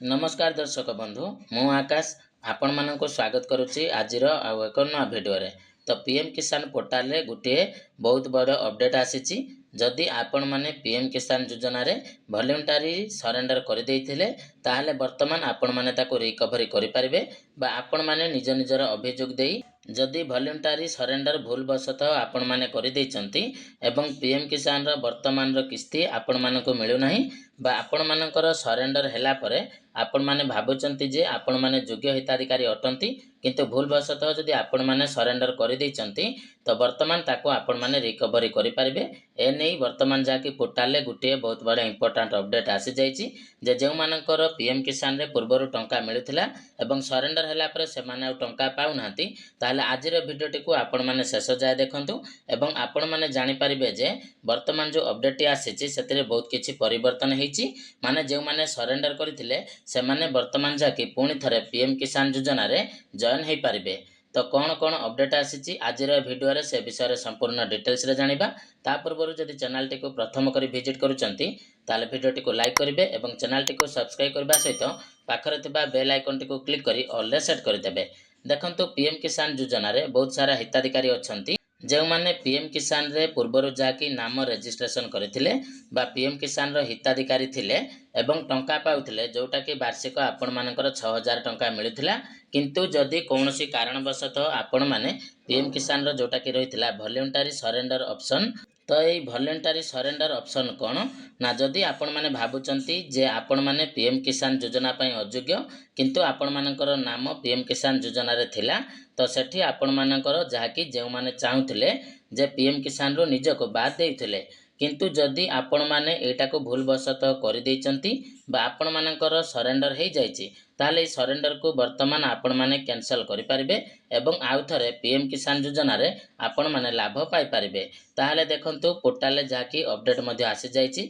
नमस्कार दर्शक बंधु मु आकाश आपण मानक स्वागत करुच्ची आज एक नया भिडियो रे। तो पीएम किसान पोर्टाल रे गोटे बहुत बड़ अपडेट आसी। जदि आपण माने पीएम किसान योजना रे वॉलंटरी सरेंडर कर देइथिले ताहले वर्तमान आपण माने ताको रिकवरी करि परिबे बा आपण माने निज निजर अभियोग देई जदि वॉलंटरी सरेंडर भूल वशतः आपण माने करि दैचंती एवं पीएम किसान रो वर्तमान रो किस्ती आपण मानको मिलु नाही बा आपण मानकर सरेंडर हैला परे आपण माने भाबुचंती जे आपण माने योग्य हिताधिकारी अटंती किंतु भूल वशतः जदि आपण माने सरेंडर कर दैचंती तो वर्तमान ताको आपण माने रिकवरी करि परिबे। ए नै वर्तमान जाकी पोर्टाल रे गुटे बहुत बड़ा इंपोर्टेंट अपडेट आसी जाईची जे जेउ मानकर पीएम किसान रे पूर्वरु टंका मिलुथिला एवं सरेंडर हैला परे से माने टंका पाउ नांती ताले आज रो भिडियोटी को आपण माने शेष जाय देखंतु एवं आपण माने जानि परिबे जे वर्तमान जो अपडेट आसीची सेतरे बहुत किछि परिवर्तन हेची माने जेउ माने सरेंडर करथिले से माने वर्तमान जाकी पुणी थरे पीएम किसान योजना रे जॉइन हे परिबे। तो कौन कौन अपडेट आसी आज भिडियो रे से विषय संपूर्ण डिटेल्स रे जानिबा। ता पूर्व जदि चैनल टी को प्रथम करी विजिट करूचंती ताले भिडियो टी को लाइक करिवे एवं चैनल टी को सब्सक्राइब करबा सहित पाखरे थिबा बेल आइकन टी को क्लिक करी ऑल रे सेट कर देबे। देखंतु पीएम किसान योजना रे बहुत सारा हिताधिकारी अछंती जो माने पीएम किसान रे पूर्वरु जाकी नाम रजिस्ट्रेशन करथिले बा पीएम किसान रो हिताधिकारी थिले एवं टंका पाउथिले जोटा कि वार्षिक आपण मानकर 6000 टंका मिलुथिला किंतु जदि कोनोसी कारणवशतः आपण माने पीएम किसान रो जोटा कि रहिथिला वॉलंटरी सरेंडर ऑप्शन तो ये वॉलंटरी सरेंडर ऑप्शन कौन ना जदि आपण माने भाबुचंती जे आपण माने पीएम किसान योजना पई अयोग्य किंतु आपण मानकर नाम पीएम किसान योजना रे थिला तो सेठी आपण मानकर जहाकी जेउ माने चाहुथिले जे पीएम किसान रो निज को बाद देइथिले किंतु जदि आपण माने एटा को भूल वशतः कर दैचंती बा आपण मानकर सरेंडर हे जाईची ताले सरेंडर को वर्तमान आपण माने कैंसिल करि परिबे एवं आउ थरे पीएम किसान योजना रे आपण माने लाभ पाई परिबे। ताले देखंतु पोर्टल रे जाकी अपडेट मध्ये आसी जाईची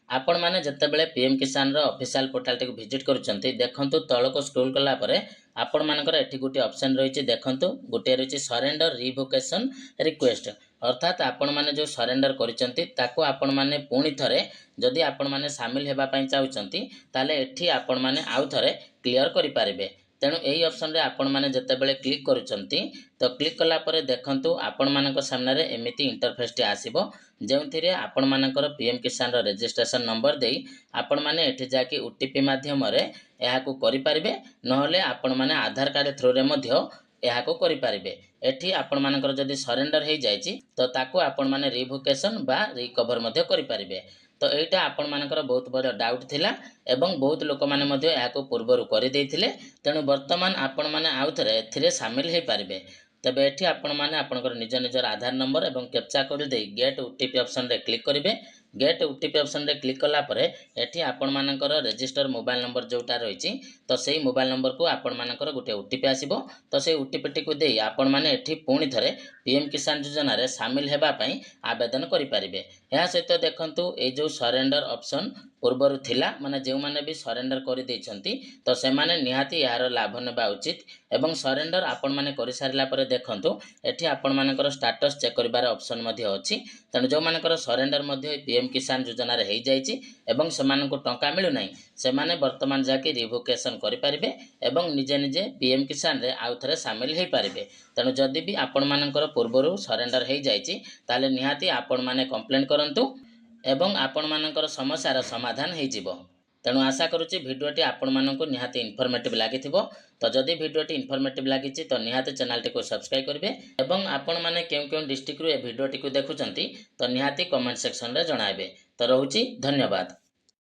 आपण माने जत्ते बेले पीएम किसान रो ऑफिशियल पोर्टल टी को विजिट करूचंती देखंतु तळ को स्क्रॉल कला परे आपण मानकर एठी गुटे ऑप्शन रहिची देखंतु गुटे रहिची सरेंडर रिवोकेशन रिक्वेस्ट अर्थात आपण माने जो सरेंडर करिसंती ताको आपण माने पुणी थरे जदि आपण माने शामिल हेबा पई चाहुचंती ताले एठी आपण माने आउ थरे क्लियर करि पारिबे। तेणु यही ऑप्शन रे आपण माने जत्ते बेले क्लिक करूचंती तो क्लिक कला परे देखंतु आपण मानक सामने रे एमिति इंटरफेस टी आसीबो जेउथिरे आपण मानकर पीएम किसान रो रजिस्ट्रेशन नंबर देई आपण माने एठी जाकी ओटीपी माध्यम रे एहा को करि पारिबे नहले आपण माने आधार कार्ड थ्रू रे मध्य एहा को करि पारिबे। एठी आपण मानकर जदि सरेंडर हे जायची तो ताको आपण माने रिवोकेशन बा रिकवर मध्य करि पारिबे। तो एटा आपण मानकर बहुत बड़ डाउट थिला एवं बहुत लोक माने मध्य एहा को पूर्वरु करि दैथिले तेणु वर्तमान आपण माने आउ थरे एथिरे शामिल हे पारिबे। तबे एठी आपण माने आपनकर निज निजर आधार नंबर एवं captcha code they get OTP option रे क्लिक करिवे। गेट ओटीपी ऑप्शन रे क्लिक कला परे एठी आपण मानकर रजिस्टर मोबाइल नंबर जोटा रहिची तो सेही मोबाइल नंबर को आपण मानकर गुटे ओटीपी आसीबो तो सेही ओटीपी टी को देई आपण माने एठी पुणी थरे पीएम किसान योजना रे शामिल हेबा पई आवेदन करि परिबे। एहा सहित देखंतु ए जो सरेंडर ऑप्शन पूर्वरु थिला माने जेउ माने भी सरेंडर करि दैचंती तो से माने निहाती यार लाभ नेबा उचित एवं सरेंडर आपण माने करि सारिला परे देखंतु एठी आपण मानकर स्टेटस चेक करिबार ऑप्शन मध्ये अछि तने जो मानकर सरेंडर मध्ये पीएम किसान योजना रे हे जाईची एवं समानको टंका मिलु नाही से माने वर्तमान जाके रिवोकेशन करि परिबे एवं निजे निजे पीएम किसान रे आउ थरे शामिल हे परिबे। तने जदि भी आपण मानकर पूर्वरु सरेंडर हे जाईची ताले निहाती आपण माने कंप्लेंट करंतु एवं आपण मानकर समस्यार समाधान हे जिवो। तेणु आशा करुच्ची भिडियोटी आपण मानकु निहाती इनफॉर्मेटिव लागिथिबो। तो जदि भिडियोटी इनफॉर्मेटिव लागिछि तो निहाती चैनल टी को सब्सक्राइब करिवे एवं आपण माने केउ डिस्ट्रिक्ट रो ए भिडियोटी को देखुचंती तो निहाती कमेंट सेक्शन रे जणाइबे। तो रहउची धन्यवाद।